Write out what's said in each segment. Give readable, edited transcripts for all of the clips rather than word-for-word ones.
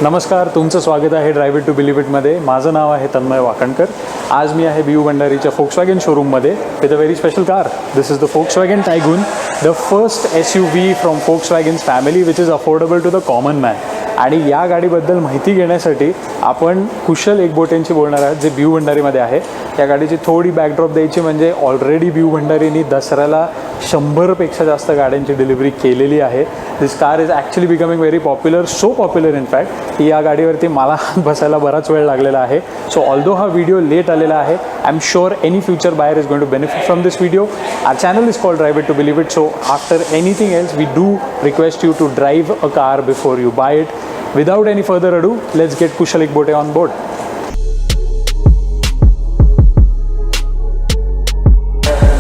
नमस्कार, तुमचं स्वागत आहे ड्राइव इट टू बिलीव इटमध्ये. माझं नाव आहे तन्मय वाकणकर. आज मी आहे बीयू भंडारीच्या फोक्सवॅगन शोरूममध्ये with a very special car. This is the Volkswagen Taigun, the first SUV from Volkswagen's family which is affordable to the common man. आणि या गाडीबद्दल माहिती घेण्यासाठी आपण कुशल एकबोटेंशी बोलणार आहोत, जे बीयू भंडारीमध्ये आहे. या गाडीची थोडी बॅकड्रॉप द्यायची म्हणजे ऑलरेडी बीयू भंडारीनी दसऱ्याला 100पेक्षा जास्त गाड्यांची डिलिव्हरी केलेली आहे. This car is actually becoming very popular, so popular in fact की या गाडीवरती मला बसायला बराच वेळ लागलेला आहे. सो ऑल्दो हा व्हिडिओ लेट आलेला आहे, I am sure any future buyer is going to benefit from this video. Our channel is called drive it to believe it. So after anything else we do request you to drive a car before you buy it. Without any further ado, let's get Kushal Ekbote on board.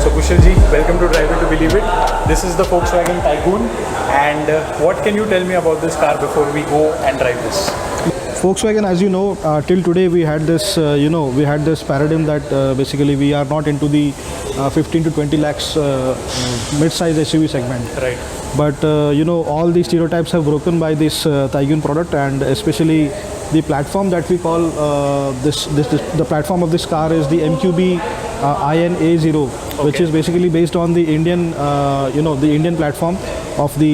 So Kushal ji, welcome to Drive It to Believe It. This is the Volkswagen Tiguan, and what can you tell me about this car before we go and drive this? Volkswagen, as you know, till today we had this paradigm that basically we are not into the 15 to 20 lakhs mid-size SUV segment. Right. But all these stereotypes have broken by this Tiguan product, and especially the platform that we call the platform of this car is the MQB IN A0, which is basically based on the Indian the Indian platform of the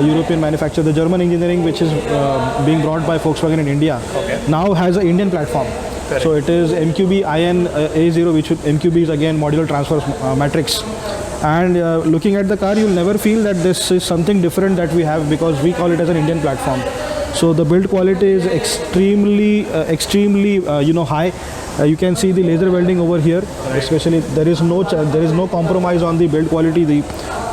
European manufacturer. The German engineering which is being brought by Volkswagen in India now has an Indian platform. Correct. So it is MQB IN A0, which MQB is again modular transfer matrix. And looking at the car, you'll never feel that this is something different that we have, because we call it as an Indian platform. So the build quality is extremely high. You can see the laser welding over here. Right. Especially there is no compromise on the build quality.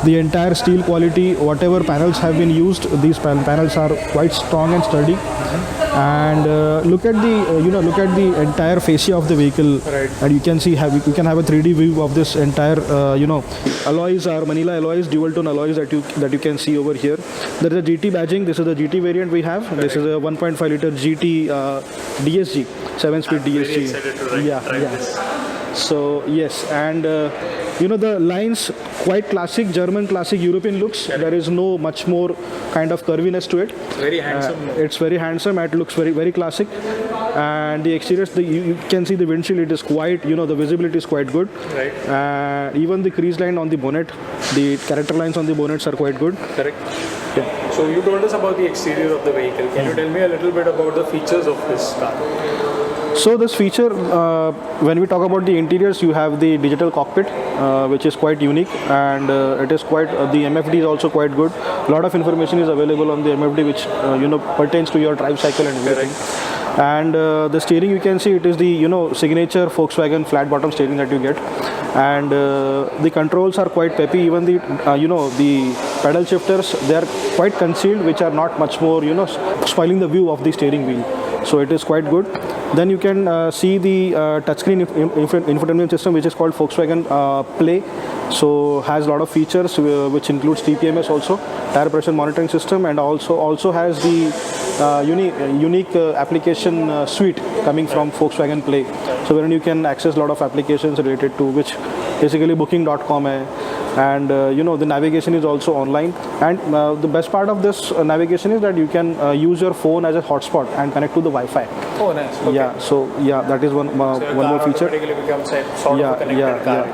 The entire steel quality, whatever panels have been used, these panels are quite strong and sturdy. And look at the entire fascia of the vehicle. Right. And you can see you can have a 3D view of this entire alloys are Manila alloys, dual tone alloys that you can see over here. There is a GT badging. This is the GT variant we have. Right. This is a 1.5 liter GT DSG, 7-speed DSG. Very excited to drive this. So yes, and the lines quite classic German, classic European looks. Correct. There is no much more kind of curviness to it. Very handsome. It's very handsome. It looks very classic. And the exterior, you can see the windshield. It is quite, the visibility is quite good. Right. Even the crease line on the bonnet, the character lines on the bonnets are quite good. Correct. Yeah. So you told us about the exterior of the vehicle. Can you tell me a little bit about the features of this car? So this feature, when we talk about the interiors, you have the digital cockpit, which is quite unique, and it is quite the MFD is also quite good. A lot of information is available on the MFD, which pertains to your drive cycle and everything. Correct. And the steering, you can see it is the signature Volkswagen flat bottom steering that you get, and the controls are quite peppy. Even the the pedal shifters, they are quite concealed, which are not much more spoiling the view of the steering wheel. So it is quite good. Then you can see the touchscreen infotainment system, which is called Volkswagen Play. So has a lot of features which includes TPMS also, tire pressure monitoring system, and also has the unique application suite coming from Volkswagen Play. So wherein you can access a lot of applications related to which basically booking.com and the navigation is also online. And the best part of this navigation is that you can use your phone as a hotspot and connect to the Wi-Fi. Oh, nice. Okay. Yeah, so that is one more feature. Automatically becomes a sort of a connected car.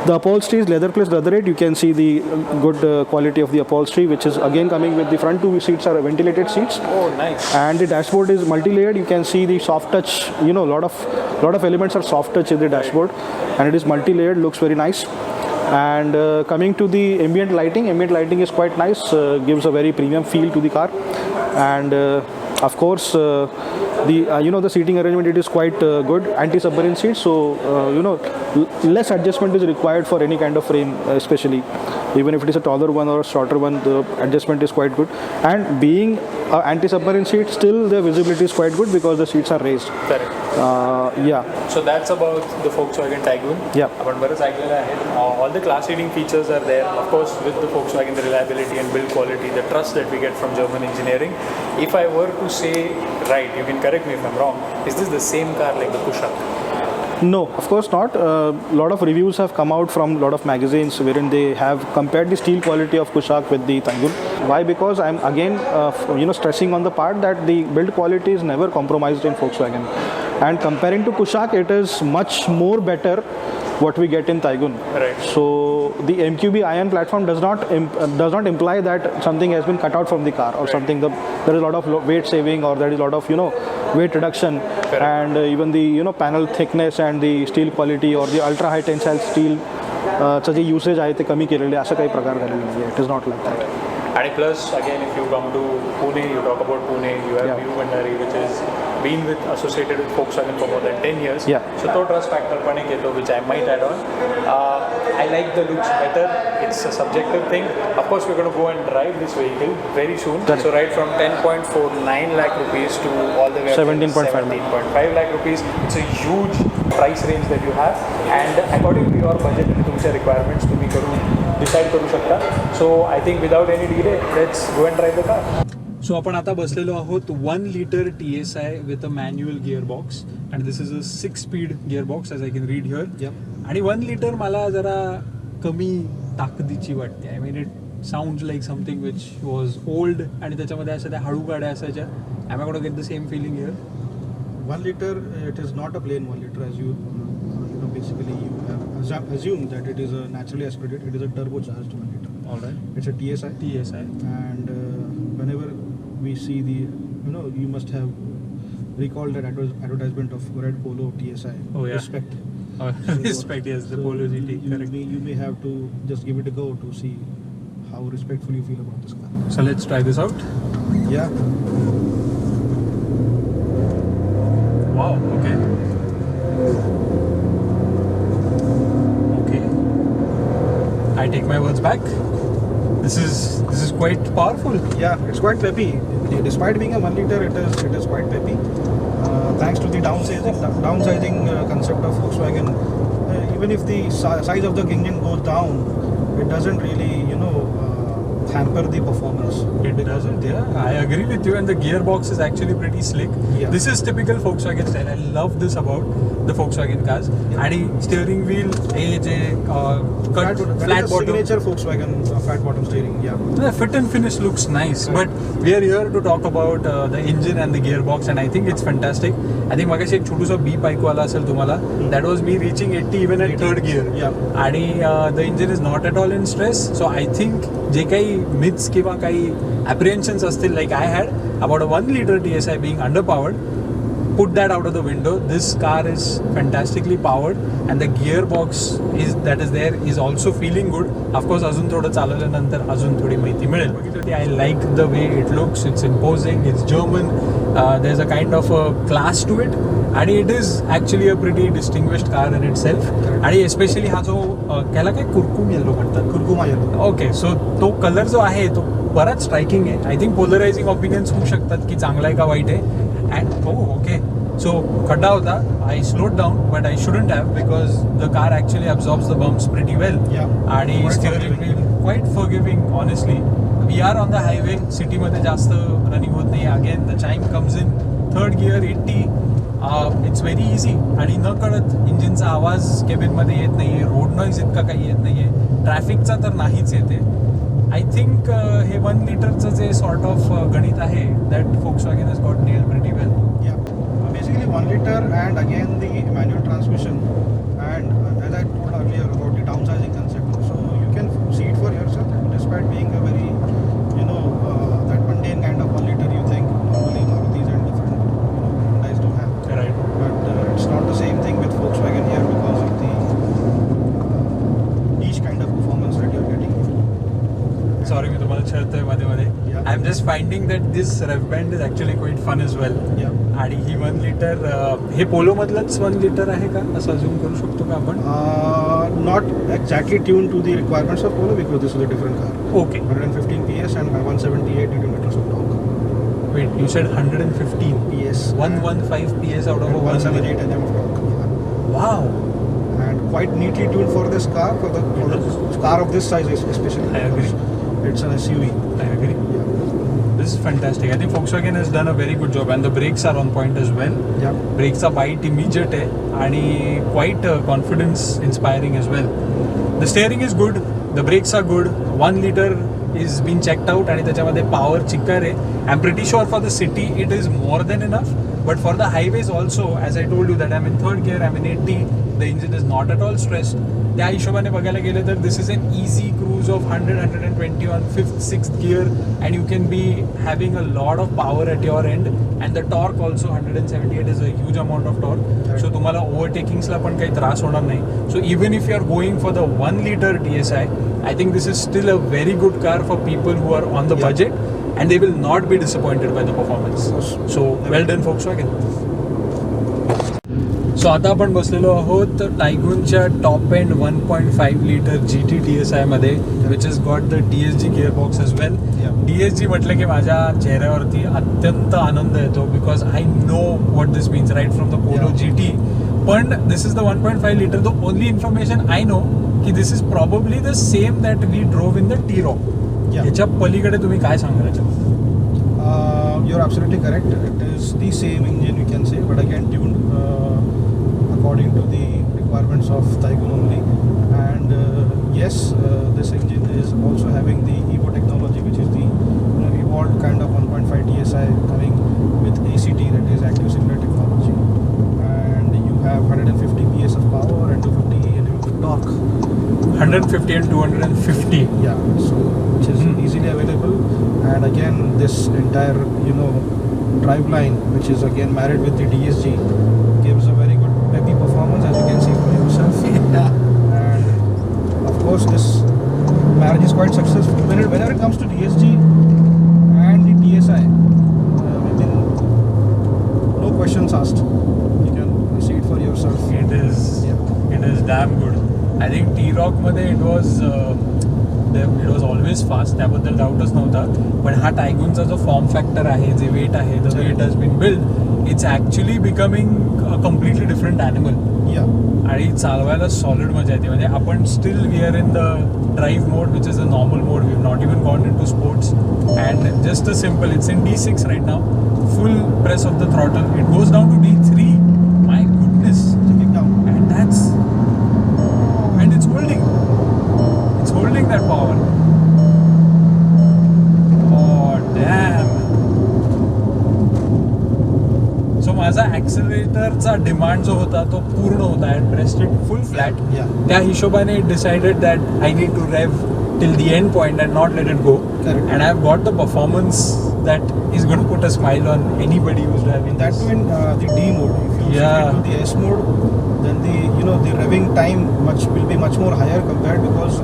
The upholstery is leather plus leatherette. You can see the good quality of the upholstery, which is again coming with the front two seats are ventilated seats. Oh, nice. And the dashboard is multi-layered. You can see the soft touch. Lot of elements are soft touch in the dashboard, and it is multi-layered. Looks very nice. And coming to the ambient lighting is quite nice. Gives a very premium feel to the car. And of course, the seating arrangement, it is quite good. Anti-submarine seats, so less adjustment is required for any kind of frame, especially even if it is a taller one or a shorter one, the adjustment is quite good. And being anti-submarine seat, still the visibility is quite good because the seats are raised. Correct. Yeah. So that's about the Volkswagen Tiguan. Yeah. आपण बरंच ऐकलेलं आहे. All the class leading features are there. Of course, with the Volkswagen, the reliability and build quality, the trust that we get from German engineering. If I were to say, right, you can correct me if I'm wrong, is this the same car like the Kushal? No, of course not. A lot of reviews have come out from a lot of magazines wherein they have compared the steel quality of Kushaq with the Taigun. Why? Because I'm again, stressing on the part that the build quality is never compromised in Volkswagen. And comparing to Kushaq, it is much more better what we get in Taigun. Right. So the MQB iron platform does not imply that something has been cut out from the car or something. There is a lot of weight saving, or there is a lot of weight reduction. Correct. And even the panel thickness and the steel quality or the ultra high tensile steel चं जे usage आहे ते कमी केलेले असं काही प्रकार झालेलं नाही आहे. It is not like that. And plus, again, if you come to Pune, you talk about Pune, you have Yeah. BU Bhandari, which is been associated with Volkswagen for more than 10 years. Yeah. So, to trust factor पण एक येतो, which I might add on. I like the looks better. It's a subjective thing. Of course, we're going to go and drive this vehicle very soon. Correct. So, right from 10.49 lakh rupees to all the way up to 17.5 17.5 lakh rupees. It's a huge price range that you have. And according to your budget and तुमच्या requirements, तुम्ही decide करू शकता. So I think without any delay let's go and drive the car. So आपण आता बसलेलो आहोत 1 litre TSI with a manual gear box and this is a 6 speed gear box as I can read here. आणि 1 litre मला जरा कमी ताकदीची वाटते. I mean it sounds like something which was old आणि त्याच्यामध्ये अशा त्या हळू गाड्या असायच्या. I am got get the same feeling here. 1 liter, it is not a plain 1 liter as you basically you have assumed that it is a naturally aspirated. It is a turbocharged 1 liter. All right. It's a TSI. TSI. And whenever we see the, you must have recalled that advertisement of Red Polo TSI. Oh, yeah. Respect. Respect, yes, the Polo GT. Correct. You may have to just give it a go to see how respectful you feel about this car. So let's try this out. Yeah. Wow, okay. Okay. I take my words back. This is quite powerful. Yeah, it's quite peppy. Despite being a 1 liter, it is quite peppy. Thanks to the downsizing concept of Volkswagen. Even if the size of the engine goes down, it doesn't really, hamper the performance. It doesn't, yeah. I agree with you, and the gearbox is actually pretty slick. Yeah. This is typical Volkswagen style. I love this about the Volkswagen cars. Yeah. And steering wheel, cut, That flat is a bottom. signature Volkswagen flat bottom steering. Yeah. The fit and finish looks nice, Correct. but we are here to talk about the engine and the gearbox, and I think it's fantastic. I think मगाशी एक छोटूसा beep ऐकू आला असेल तुम्हाला. That was me reaching 80 even at 3rd gear. Yeah. आणि the engine is not at all in stress. So I think जे काही myths किंवा काही apprehensions असतील, like I had about a 1 liter TSI being underpowered, put that out of the window. This car is fantastically powered, and the gearbox that is there is also feeling good. Of course, अजून थोडं चालवल्यानंतर अजून थोडी माहिती मिळेल. I like the way it looks. It's imposing. It's German. There's a kind of a class to it, and it is actually a pretty distinguished car in itself. आणि especially हा जो त्याला काय कुरकुम येलो म्हणतात. Kurkuma yellow. ओके, सो तो colour जो आहे तो बराच स्ट्रायकिंग आहे. आय थिंक पोलरायझिंग ओपिनियन्स होऊ शकतात की चांगला आहे का वाईट आहे. अँड ओके, सो खड्डा होता. I slowed down, but I shouldn't have because the car actually absorbs the bumps pretty well. आणि steering wheel quite forgiving honestly. We are on the highway. सिटीमध्ये जास्त रनिंग होत नाही. Again the chime comes in 3rd gear 80. It's very easy. आणि न कळत इंजिनचा आवाज केबिनमध्ये येत नाही आहे. रोड नॉईज इतका काही येत नाही आहे. ट्रॅफिकचा तर नाहीच येते. आय थिंक हे 1 लिटरचं जे सॉर्ट ऑफ गणित आहे that Volkswagen has got nailed pretty well. Yeah. Basically 1 liter, and again the manual transmission, and as I told earlier about the downsizing concept. So you can see it for yourself. Despite being a very, that mundane kind of 1 liter, you think normally Marutis and different Hyundais do have. Right. But it's not the same thing with Volkswagen here because of the niche kind of performance that you're getting. Sorry मी तुम्हाला छळतोय मध्ये मध्ये. Yeah. I am just finding that this rev band is actually quite fun as well. Yeah. आणि ही 1 litre हे पोलोमधलंच 1 litre आहे का असं अजून करू शकतो का आपण? Not exactly tuned to the requirements of Polo because this is a different car. Okay. 115 PS and 178 Nm of torque. Wait, you said 115 PS. 115 PS out of a 178 Nm of torque. Yeah. Wow. And quite neatly tuned for this car, for the car of this size especially. I agree. It's an SUV. I agree. Yeah. this is fantastic. I think Volkswagen has done a very good job, and the brakes are on point as well. Yeah. Brakes are bite immediate and quite confidence inspiring as well. The steering is good, the brakes are good. 1 liter is being checked out आणि त्याच्यामध्ये power चिक्कार आहे. I'm pretty sure for the city it is more than enough, but for the highways also, as I told you that I'm in third gear, I'm in 80, the engine is not at all stressed. त्या हिशोबाने बघायला गेलं तर this is an easy cruise of 100-120 on 5th 6th gear, and you can be having a lot of power at your end, and the torque also 178 is a huge amount of torque. So तुम्हाला ओव्हरटेकिंग्सला पण काही त्रास होणार नाही. So even if you are going for the 1 liter TSI, I think this is still a very good car for people who are on the budget, and they will not be disappointed by the performance. So well done Volkswagen. सो आता आपण बसलेलो आहोत टायगूनच्या top end 1.5 litre GT TSI मध्ये, which is got the DSG gear box as well. DSG म्हटलं की माझ्या चेहऱ्यावरती अत्यंत आनंद येतो, because I know what this means right from the Polo GT. पण this is the 1.5 litre. The only information I know की this is probably the same that we drove in the T-Roc. याच्या पलीकडे तुम्ही काय सांगाल याच्यावर? You're absolutely correct. It is the same engine, you can say, but again tuned according to the requirements of Taygun only. And yes, this engine is also having the Evo technology, which is the evolved kind of 1.5 TSI coming with ACT, that is active similar technology. And you have 150 PS of power and 250 Nm of torque. 150 and 250. Yeah, so which is easily available. And again, this entire driveline, which is again married with the DSG, gives a very good peppy performance, as you can see for yourself. And of course, this marriage is quite successful. Whenever it comes to DSG and the TSI, within no questions asked, you can see it for yourself. It is damn good. I think T-Roc मध्ये it was always fast, त्याबद्दल डाऊटच नव्हता. पण हा टायगूनचा जो form factor आहे, जे weight आहे, the way it has been build, it's actually becoming a completely different animal. आणि चालवायला सॉलिड मजा येते. म्हणजे आपण still we are in the drive mode, which is a normal mode. We have not even gone into sports, and just a simple, it's in D6 right now. Full press of the throttle, it goes down to D3. My goodness. And that's and it's holding that power. Oh damn. So माझा ॲक्सेलरेटरचा demand जो होता तो पूर्ण होता. I had pressed it full flat. त्या हिशोबाने it decided that I need to rev till the end point and not let it go. Correct. And I've got the performance that is going to put a smile on anybody who's driving. That too in the D mode. If you switch to the S mode, then the revving time will be much more higher compared, because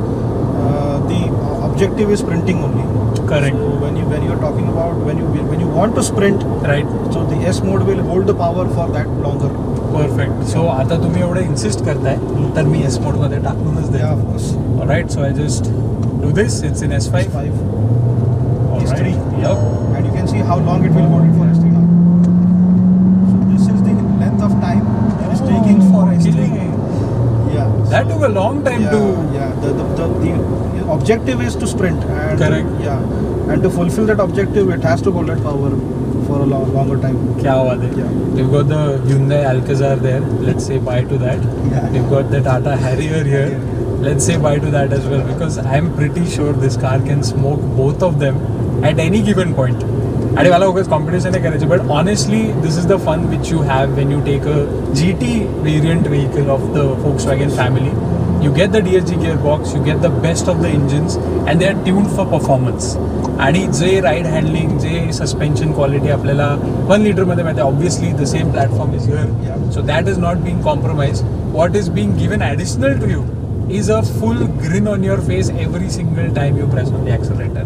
the objective is sprinting only. Correct. So when you are talking about when you want to sprint, right, so the S mode will hold the power for that longer. Perfect. So आता तुम्ही एवढं insist करताय तर मी S mode मध्ये टाकूनच दे. Yeah, of course. Alright, so I just do this. It's in S5. S3. Yep. And you can see how long it will hold it for S3 now. So this is the length of time it is taking for S3. Yeah. That took a long time to. Yeah. The objective is to sprint. And correct. Yeah. And to fulfill that objective, it has to hold that power for a longer time. क्या बात है. Yeah. We've got the Hyundai Alcazar there. Let's say bye to that. Yeah. We've got the Tata Harrier here. Let's say bye to that as well, because I'm pretty sure this car can smoke both of them at any given point. आणि मला उगाच competition नाही करायची, but honestly this is the fun which you have when you take a GT variant vehicle of the Volkswagen family. You get the DSG gearbox, you get the best of the engines, and they are tuned for performance. आणि जे ride handling, जे suspension quality आपल्याला 1 लिटरमध्ये मिळते, obviously the same platform is here, so that is not being compromise. What is being given additional to you is a full grin on your face every single time you press on the accelerator,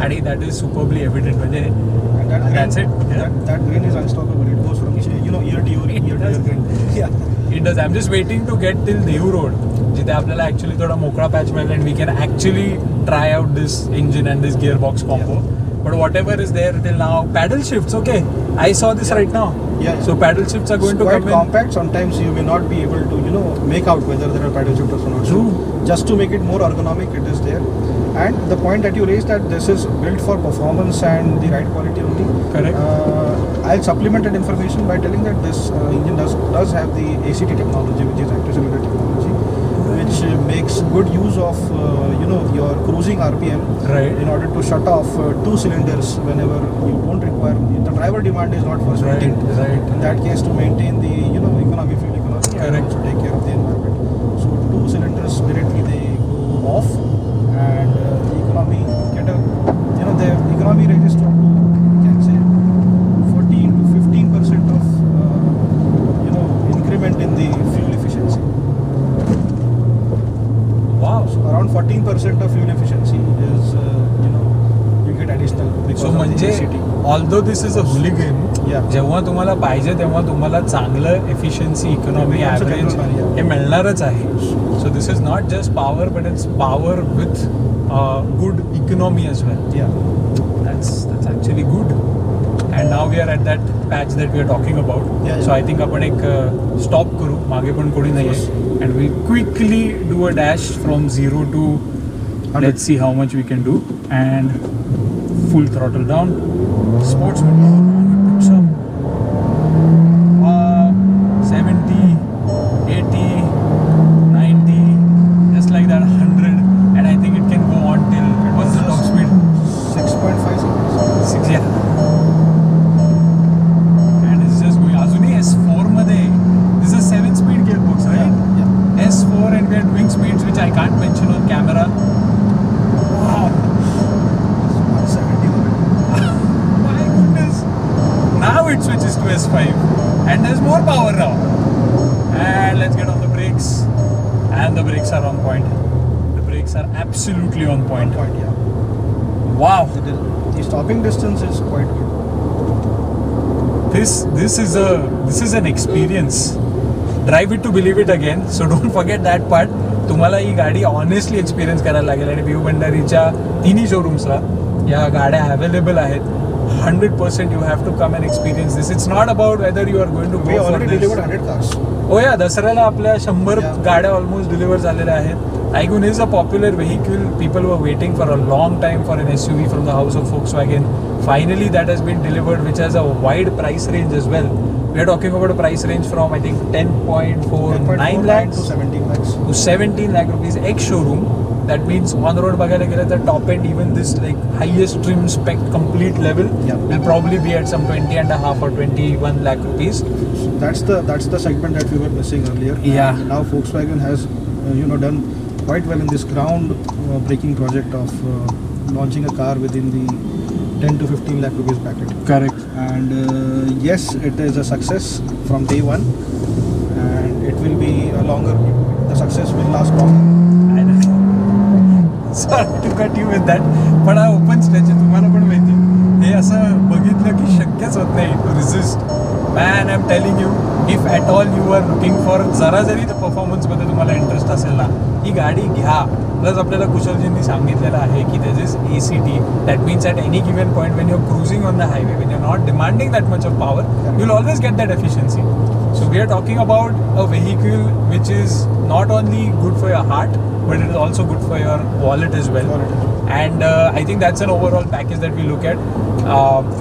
and that is superbly evident. And that's it. That grin is unstoppable. It goes from ear to ear grin. Yeah, it does. I'm just waiting to get till Dehu Road, जिथे आपल्याला actually थोडा मोकळा patch मिळेल and we can actually try out this engine and this gearbox combo. But whatever is there till now, paddle shifts, okay. I saw this right now. Yeah. So paddle shifts are going to come in. Quite compact. Sometimes you may not be able to, make out whether there are paddle shifters or not. True. So just to make it more ergonomic, it is there. And the point that you raised that this is built for performance and the ride quality only. Correct. I'll supplement that information by telling that this engine does have the ACT technology, which is active cellular technology, which makes good use of your cruising RPM Right. in order to shut off two cylinders whenever you don't require. The driver demand is not for sweating. Right. In that case, to maintain the economy, fuel economy, and Correct. also take care of the environment. So two cylinders directly they go off, and the economy get a the economy ranges to up to, you can say, 14 to 15% of increment in the fuel efficiency. Wow. So around 14% of fuel efficiency is you get additional because so of the म्हणजे ACT. Although this is a hooligan, Yeah. जेव्हा तुम्हाला पाहिजे तेव्हा तुम्हाला चांगलं efficiency economy Becomes a average general man, yeah. हे मिळणारच आहे. So this is not just power but it's power with good economy as well. Yeah. That's actually good. And now we are at that patch that we are talking about. Yeah, So yeah. I think आपण एक stop करू, मागे पण कोणी नाही आहे, and we quickly do a dash from 0 to 100. let's see how much we can do, and full throttle down, sports mode. Picks up 70, 80, 90, just like that, 100, and I think it can go on till what's the top speed? 6.5 seconds. 6, yeah. And it's just going. अजूनही S4 मध्ये this is 7-speed gearbox, right? Yeah. S4, and we are doing speeds which I can't mention on camera. Wow. 170. My goodness. Now it switches to S5 and there's more power now. And let's get on the brakes. And the brakes are on point. The brakes are absolutely on point. Point, yeah. Wow. The stopping distance is quite good. This is an experience. Drive it to believe it again. So don't forget that part. तुम्हाला ही गाडी honestly experience करायला लागेल, आणि view भंडारीच्या तिन्ही शोरूम्सला या गाड्या available आहेत. 100% you have to come and experience this. It's not about whether you are going to We go for already this. delivered 100 cars. हो या दसऱ्याला आपल्या 100 Yeah. गाड्या ऑलमोस्ट डिलिव्हर झालेल्या आहेत. Taygun is a popular vehicle. People were waiting for a long time for an SUV from the house of Volkswagen. Finally, that has been delivered, which has a wide price range as well. We are talking about a price range from, I think, 10.49 lakhs to 17 lakhs. to 17 lakh rupees ex-showroom. That means on the road बघायला गेलं तर top end, even this like highest trim spec complete level, Yeah. will probably be at some 20.5 or 21 lakh rupees. That's the segment that we were missing earlier. Yeah. And now Volkswagen has done quite well in this ground breaking project of launching a car within the 10 to 15 lakh rupees bracket. Correct. And yes, it is a success from day one, and it will be a longer. The success will last longer. I know. Sorry to cut you with that, पण हा open stretch आहे, तुम्हाला पण माहिती. हे असं बघितलं की शक्यच होत नाही to resist. Man, I am telling you, if at all you are looking for जरा जरी तर परफॉर्मन्समध्ये तुम्हाला इंटरेस्ट असेल ना, ही गाडी घ्या. प्लस आपल्याला कुशलजींनी सांगितलेलं आहे की this is ACT. That means at any given point when you are cruising on the highway, when you are not demanding that much of power, you will always get that efficiency. So we are talking about a vehicle which is not only good for your heart, but it is also good for your wallet as well. And I think that's an overall package that we look at.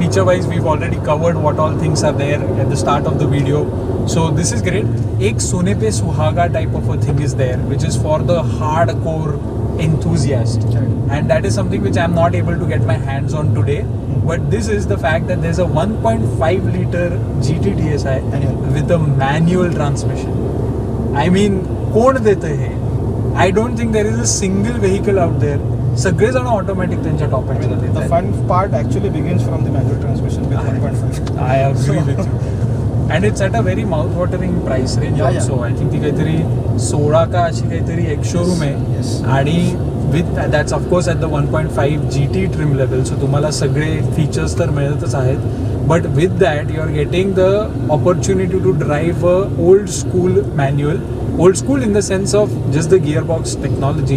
Feature wise, we've already covered what all things are there at the start of the video. So this is great. Ek Sone Pe Suhaga type of a thing is there, which is for the hardcore enthusiast. And that is something which I'm not able to get my hands on today. But this is the fact that there's a 1.5 liter GT TSI with a manual transmission. I mean, कोण देतं हे? I don't think there is a single vehicle out there. सगळेजण automatic त्यांच्या top एंडला देत The fun part actually begins from the manual transmission with 1.5. I agree with you. And it's at a very mouth-watering price range Yeah, also. I think ती काहीतरी 16 का अशी काहीतरी एक शोरूम आहे. Yes. आणि with that's of course at the 1.5 GT trim level. So तुम्हाला सगळे फीचर्स तर मिळतच आहेत. But with that you are getting the opportunity to drive a old school manual. Old school in the sense of just the gearbox technology.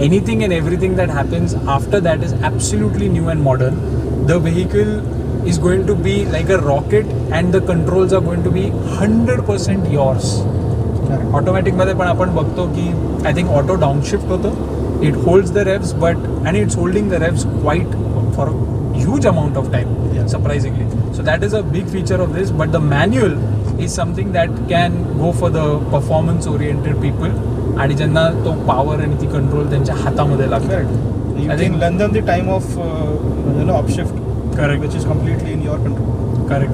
Anything and everything that happens after that is absolutely new and modern. The vehicle is going to be like a rocket, and the controls are going to be 100% yours. ऑटोमॅटिकमध्ये पण आपण बघतो की I think auto डाऊनशिफ्ट होतं It holds the revs, and it's holding the revs quite for a huge amount of time, surprisingly. So that is a big feature of this. But the manual is something that can go for the performance-oriented people. आणि ज्यांना तो power आणि ती control त्यांच्या हातामध्ये लागतो. You can lengthen the time of upshift. Correct. Which is completely in your control. Correct.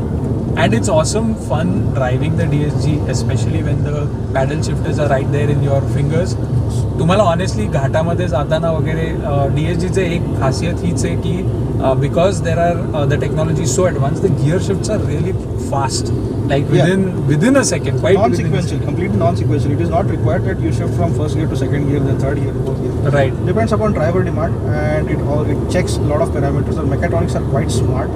And it's awesome fun driving the DSG, especially when the paddle shifters are right there in your fingers. तुम्हाला honestly घाटामध्ये जाताना वगैरे DSGचे एक खासियत हीच आहे की because there are the technology so advance, the gear shifts are really fast, like within a second, quite non-sequential, completely non-sequential. It is not required that you shift from first gear to second gear, then third gear, fourth gear. Right. Depends upon driver demand, and it checks a lot of parameters. The mechatronics are quite smart,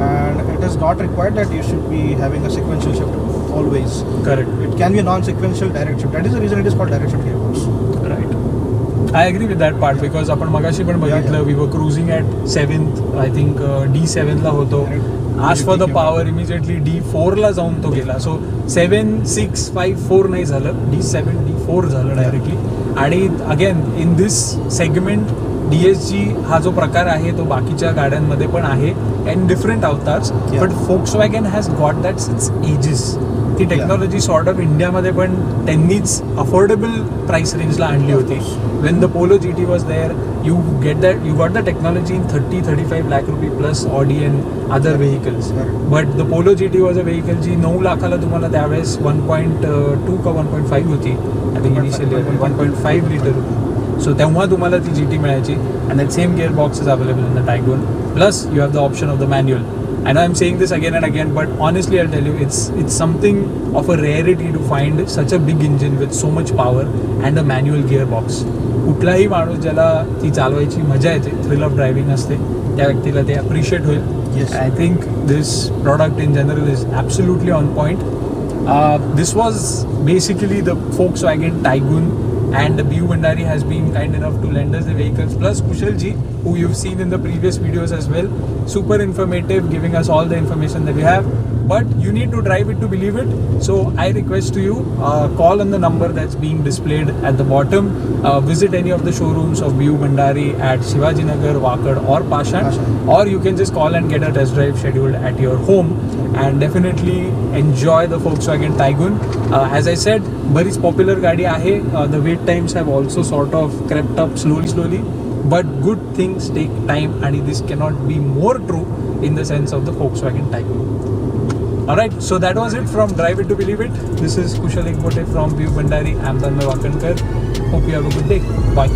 and it is not required that you should be having a sequential shift always. Correct. It can be a non-sequential direct shift. That is the reason it is called direct shift gearbox. Right. I agree with that part because आपण मगाशी पण बघितलं, we were cruising at 7th, I think D7 ला होतो. Ask for the power, immediately D4 ला जाऊन तो गेला. So 7, 6, 5, 4 नाही झालं, D7, D4 झालं डायरेक्टली. आणि again in this segment DSG हा जो प्रकार आहे तो बाकीच्या गाड्यांमध्ये पण आहे and different avatars, but Volkswagen has got that since ages. ती टेक्नॉलॉजी सॉर्ट ऑफ इंडियामध्ये पण त्यांनीच अफोर्डेबल प्राइस रेंजला आणली होती. When the Polo GT was there, you got the technology in 30-35 lakh रुपये plus Audi and other vehicles. But the Polo GT was a vehicle जी 9 लाखाला तुम्हाला त्यावेळेस 1.2 का 1.5 होती, आय थिंक इनिशियली 1.5 लिटर होती. सो तेव्हा तुम्हाला ती GT मिळायची and that same gear box is available in the Taigun. Plus you have the option of the manual. I know I'm saying this again and again, but honestly I'll tell you, it's something of a rarity to find such a big engine with so much power and a manual gearbox. कुठलाही माणूस ज्याला ती चालवायची मजा येते, thrill of driving असते, त्या व्यक्तीला ते अप्रिशिएट होईल. Yes. I think this product in general is absolutely on point. This was basically the Volkswagen Taygun, and the BU Bhandari has been kind enough to lend us the vehicles, plus Kushal ji, who you've seen in the previous videos as well. Super informative, giving us all the information that we have, but you need to drive it to believe it. So I request to you, call on the number that's being displayed at the bottom. Visit any of the showrooms of BU Bhandari at Shivaji Nagar, Wakad or Pashan, or you can just call and get a test drive scheduled at your home and definitely enjoy the Volkswagen Taygun. As I said, बरीच popular गाडी आहे. The wait times have also sort of crept up slowly, but good things take time, and this cannot be more true in the sense of the Volkswagen Taygun. Alright, so that was it from Drive It to Believe It. This is Kushal Ekbote from BU Bhandari. I'm Tanmay Wakankar. Hope you have a good day. Bye.